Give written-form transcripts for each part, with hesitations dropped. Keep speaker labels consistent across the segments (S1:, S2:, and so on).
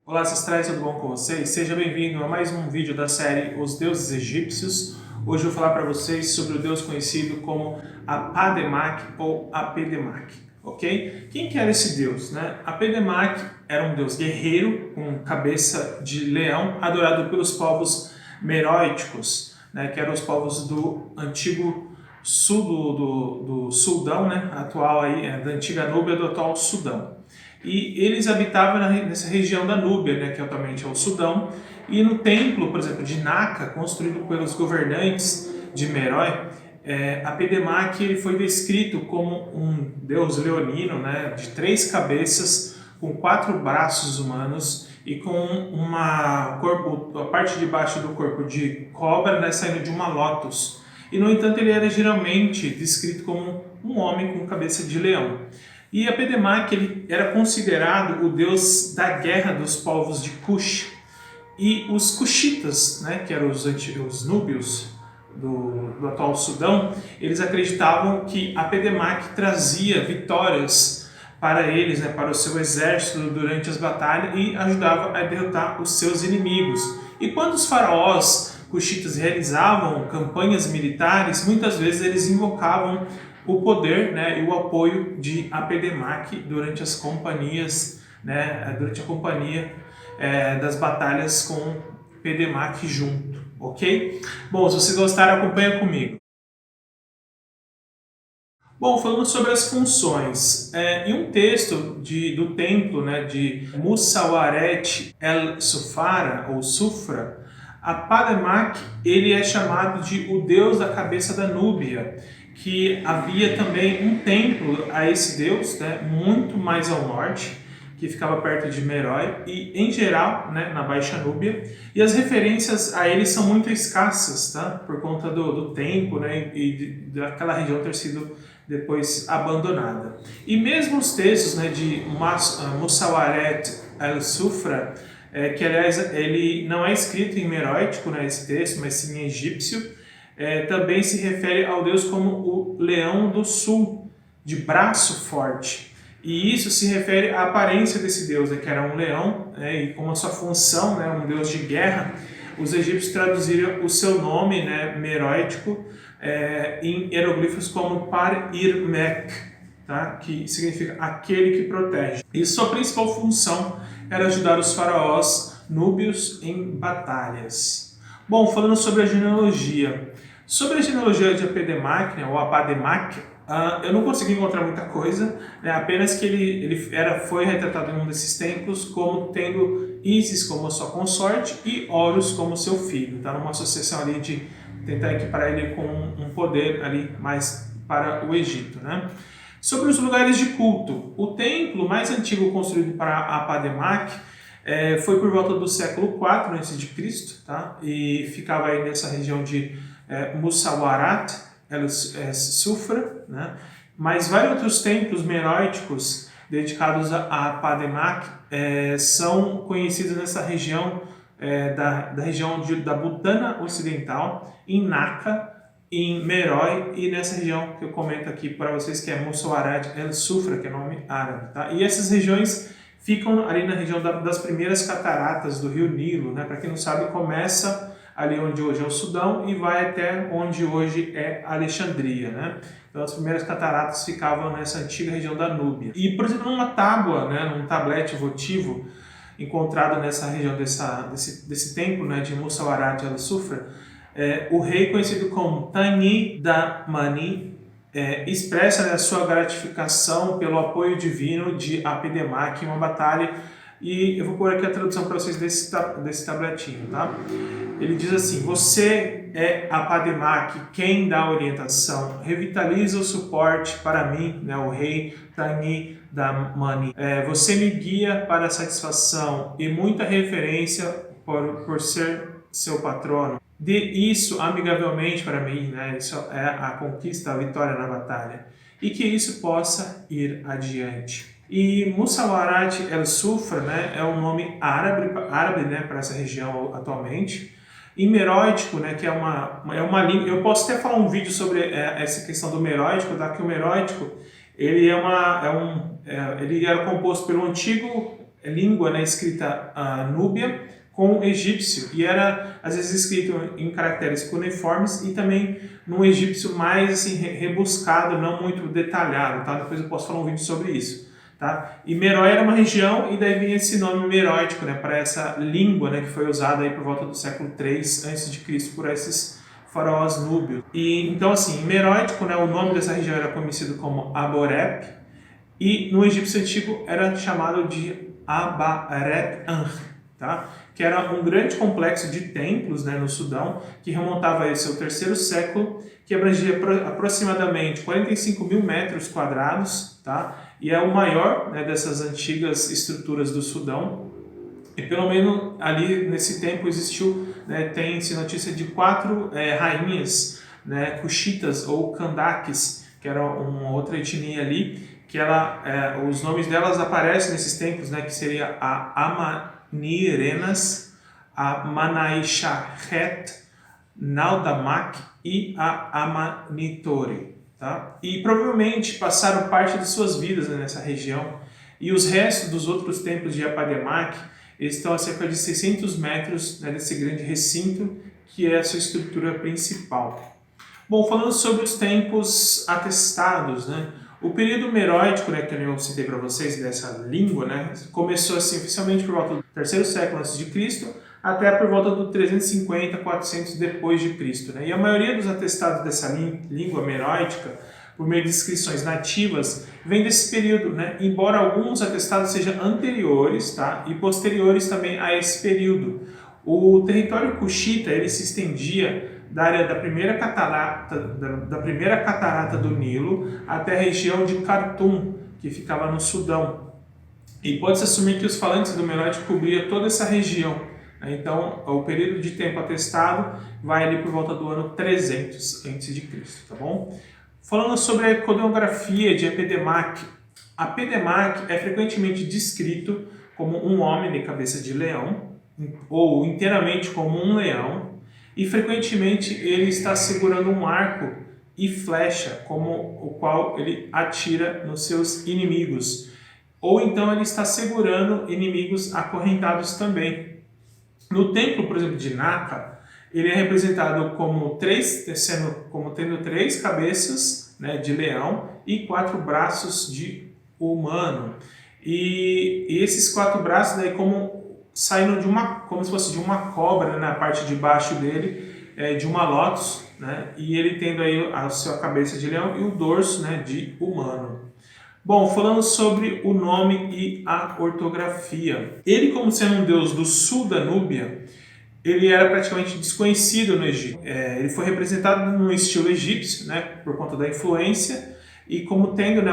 S1: Olá, ancestrais, tudo bom com vocês? Seja bem-vindo a mais um vídeo da série Os Deuses Egípcios. Hoje eu vou falar para vocês sobre o deus conhecido como Apademak ou Apedemac, ok? Quem que era esse deus, né? Apedemac era um deus guerreiro com cabeça de leão, adorado pelos povos meroíticos, né? Que eram os povos do antigo sul do Sudão, né? Atual aí, da antiga Núbia do atual Sudão. E eles habitavam nessa região da Núbia, né, que atualmente é o Sudão, e no templo, por exemplo, de Naka, construído pelos governantes de Meroe, Apedemac ele foi descrito como um deus leonino, né, de 3 cabeças, com 4 braços humanos e com a parte de baixo do corpo de cobra, né, saindo de uma lótus. E, no entanto, ele era geralmente descrito como um homem com cabeça de leão. E Apedemac ele era considerado o deus da guerra dos povos de Cush. E os Cushitas, né, que eram os núbios do atual Sudão, eles acreditavam que Apedemac trazia vitórias para eles, né, para o seu exército durante as batalhas e ajudava a derrotar os seus inimigos. E quando os faraós Cushitas realizavam campanhas militares, muitas vezes eles invocavam o poder, né, e o apoio de Apedemac durante as companhias, né, durante a companhia das batalhas com Apedemac junto, ok? Bom, se vocês gostaram, acompanha comigo. Bom, falando sobre as funções, em um texto do templo, né, de Musawaret el-Sufara, ou Sufra, Apedemac ele é chamado de o deus da cabeça da Núbia, que havia também um templo a esse deus, né, muito mais ao norte, que ficava perto de Meroe e, em geral, né, na Baixa Núbia. E as referências a ele são muito escassas, tá? Por conta do tempo, né, e daquela região ter sido depois abandonada. E mesmo os textos, né, de Musawaret el-Sufra, que aliás ele não é escrito em meroítico, né, esse texto, mas sim em egípcio, também se refere ao deus como o leão do sul, de braço forte. E isso se refere à aparência desse deus, né, que era um leão, né, e como a sua função, né, um deus de guerra, os egípcios traduziram o seu nome, né, meroítico, em hieroglifos como Par-Ir-Mek, tá, que significa aquele que protege. E sua principal função era ajudar os faraós núbios em batalhas. Bom, falando sobre a genealogia. Sobre a genealogia de Apedemac, né, ou Apedemac, eu não consegui encontrar muita coisa, né, apenas que ele foi retratado em um desses templos como tendo Ísis como sua consorte e Horus como seu filho. Tá numa associação ali de tentar equiparar ele com um poder ali mais para o Egito, né? Sobre os lugares de culto, o templo mais antigo construído para Apedemac foi por volta do século IV a.C., tá? E ficava aí nessa região de Musawarat el-Sufra, né? Mas vários outros templos meroíticos dedicados a Apedemac são conhecidos nessa região, da região da Butana Ocidental, em Naka, em Meroe e nessa região que eu comento aqui para vocês, que é Musawarat el-Sufra, que é nome árabe, tá? E essas regiões ficam ali na região das primeiras cataratas do rio Nilo, né? Para quem não sabe, começa ali onde hoje é o Sudão e vai até onde hoje é Alexandria, né? Então as primeiras cataratas ficavam nessa antiga região da Núbia. E, por exemplo, numa tábua, né, num tablete votivo encontrado nessa região desse templo, né, de Musawarat el-Sufra, o rei conhecido como Tani da Mani expressa, né, a sua gratificação pelo apoio divino de Apedemac em uma batalha. E eu vou pôr aqui a tradução para vocês desse tabletinho, tá? Ele diz assim: você é Apedemac quem dá orientação, revitaliza o suporte para mim, né, o rei Tani da Mani. Você me guia para a satisfação e muita referência por ser seu patrono. Dê isso amigavelmente para mim, né? Isso é a conquista, a vitória na batalha. E que isso possa ir adiante. E Musawarat el-Sufra, né, é um nome árabe, né, para essa região atualmente. Em meroítico, né, que é uma língua. Eu posso até falar um vídeo sobre essa questão do meroítico, tá? Que o meroítico ele ele era composto pelo antigo língua, né, escrita núbia com egípcio, e era às vezes escrito em caracteres cuneiformes e também num egípcio mais assim, rebuscado, não muito detalhado, tá? Depois eu posso falar um vídeo sobre isso. Tá? E Merói era uma região, e daí vinha esse nome meróico, né, para essa língua, né, que foi usada aí por volta do século III a.C. por esses faraós núbios. E então assim, em meróico, né, o nome dessa região era conhecido como Aborep, e no egípcio antigo era chamado de Abaret-Anj, tá? Que era um grande complexo de templos, né, no Sudão, que remontava a esse ao terceiro século, que abrangia aproximadamente 45 mil metros quadrados, tá? E é o maior, né, dessas antigas estruturas do Sudão. E pelo menos ali nesse tempo existiu, né, tem-se notícia de 4 rainhas, né, cuxitas ou candaques, que era uma outra etnia ali, que os nomes delas aparecem nesses templos, né, que seria a Amanirenas, a Manaisharet, Naldamak e a Amanitore. Tá? E provavelmente passaram parte de suas vidas, né, nessa região. E os restos dos outros templos de Apademak estão a cerca de 600 metros, né, desse grande recinto, que é a sua estrutura principal. Bom, falando sobre os tempos atestados, né, o período meróico, né, que eu citei para vocês, dessa língua, né, começou assim, oficialmente por volta do terceiro século a.C., até por volta do 350, 400 depois de Cristo, né? E a maioria dos atestados dessa língua meróica, por meio de inscrições nativas, vem desse período, né? Embora alguns atestados sejam anteriores, tá? E posteriores também a esse período. O território cuxita, ele se estendia da área da primeira catarata do Nilo até a região de Khartoum, que ficava no Sudão. E pode-se assumir que os falantes do meróico cobriam toda essa região. Então, o período de tempo atestado vai ali por volta do ano 300 a.C., tá bom? Falando sobre a iconografia de Apedemak, Apedemak é frequentemente descrito como um homem de cabeça de leão, ou inteiramente como um leão, e frequentemente ele está segurando um arco e flecha, como o qual ele atira nos seus inimigos. Ou então ele está segurando inimigos acorrentados também. No templo, por exemplo, de Naka, ele é representado como tendo 3 cabeças, né, de leão e 4 braços de humano. E esses 4 braços daí como saindo como se fosse de uma cobra, né, na parte de baixo dele, de uma lótus, né, e ele tendo aí a sua cabeça de leão e o dorso, né, de humano. Bom, falando sobre o nome e a ortografia. Ele, como sendo um deus do sul da Núbia, ele era praticamente desconhecido no Egito. Ele foi representado no estilo egípcio, né, por conta da influência, e como tendo, né,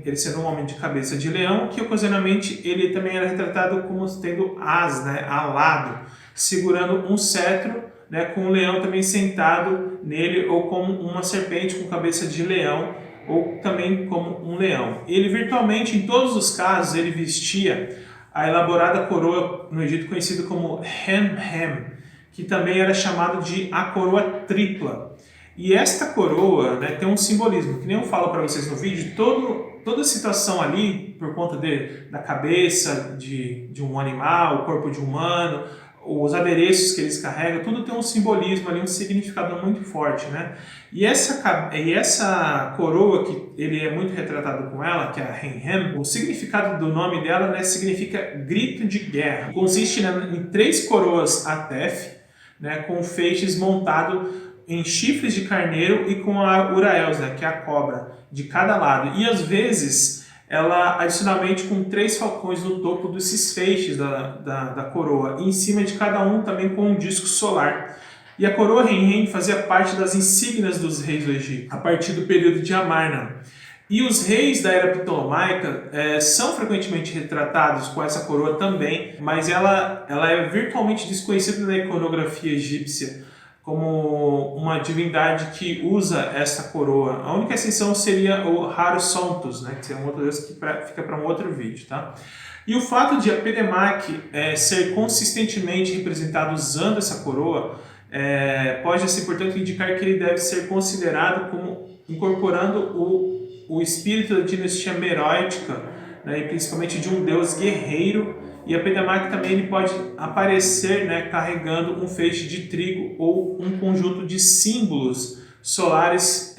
S1: ele sendo um homem de cabeça de leão, que ocasionalmente ele também era retratado como tendo né, alado, segurando um cetro, né, com um leão também sentado nele, ou como uma serpente com cabeça de leão, ou também como um leão. Ele virtualmente, em todos os casos, ele vestia a elaborada coroa no Egito conhecida como Hem-Hem, que também era chamado de a coroa tripla. E esta coroa, né, tem um simbolismo, que nem eu falo para vocês no vídeo, toda a situação ali, por conta da cabeça de um animal, o corpo de um humano, os adereços que eles carregam, tudo tem um simbolismo ali, um significado muito forte, né? E essa coroa, que ele é muito retratado com ela, que é a Hem-Hem, o significado do nome dela, né, significa grito de guerra. Consiste, né, em 3 coroas Atef, né, com feixes montado em chifres de carneiro e com a Uraels, né, que é a cobra, de cada lado. E às vezes ela adicionalmente com 3 falcões no topo desses feixes da coroa, e em cima de cada um também com um disco solar. E a coroa Hem-Hem fazia parte das insígnias dos reis do Egito, a partir do período de Amarna. E os reis da era ptolomaica são frequentemente retratados com essa coroa também, mas ela é virtualmente desconhecida na iconografia egípcia como uma divindade que usa essa coroa. A única exceção seria o Haru-Sontos, né, que é um outro deus que fica para um outro vídeo, tá? E o fato de Apedemak ser consistentemente representado usando essa coroa pode, assim, portanto, indicar que ele deve ser considerado como incorporando o espírito da dinastia meróica né, e principalmente de um deus guerreiro. E a Pedemak também ele pode aparecer, né, carregando um feixe de trigo ou um conjunto de símbolos solares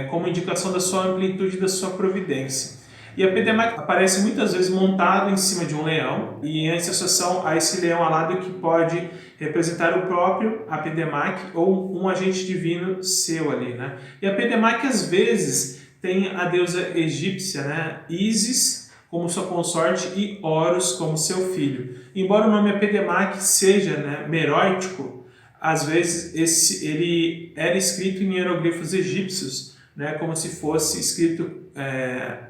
S1: como indicação da sua amplitude e da sua providência. E a Pedemak aparece muitas vezes montado em cima de um leão e em associação a esse leão alado que pode representar o próprio Pedemak ou um agente divino seu ali, né? E a Pedemak às vezes tem a deusa egípcia, né, Ísis, como sua consorte e Horus como seu filho. Embora o nome Pedemak seja, né, meróitico, às vezes ele era escrito em hieroglifos egípcios, né, como se fosse escrito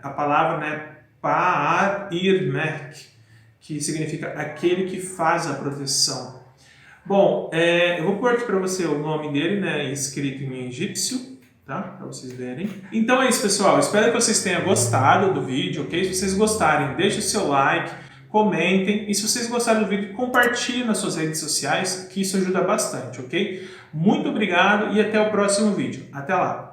S1: a palavra, né, Pa'ar-Ir-Mek, que significa aquele que faz a proteção. Bom, eu vou pôr aqui para você o nome dele, né, escrito em egípcio, tá? Para vocês verem. Então é isso, pessoal. Espero que vocês tenham gostado do vídeo, ok? Se vocês gostarem, deixe o seu like, comentem. E se vocês gostaram do vídeo, compartilhe nas suas redes sociais, que isso ajuda bastante, ok? Muito obrigado e até o próximo vídeo. Até lá!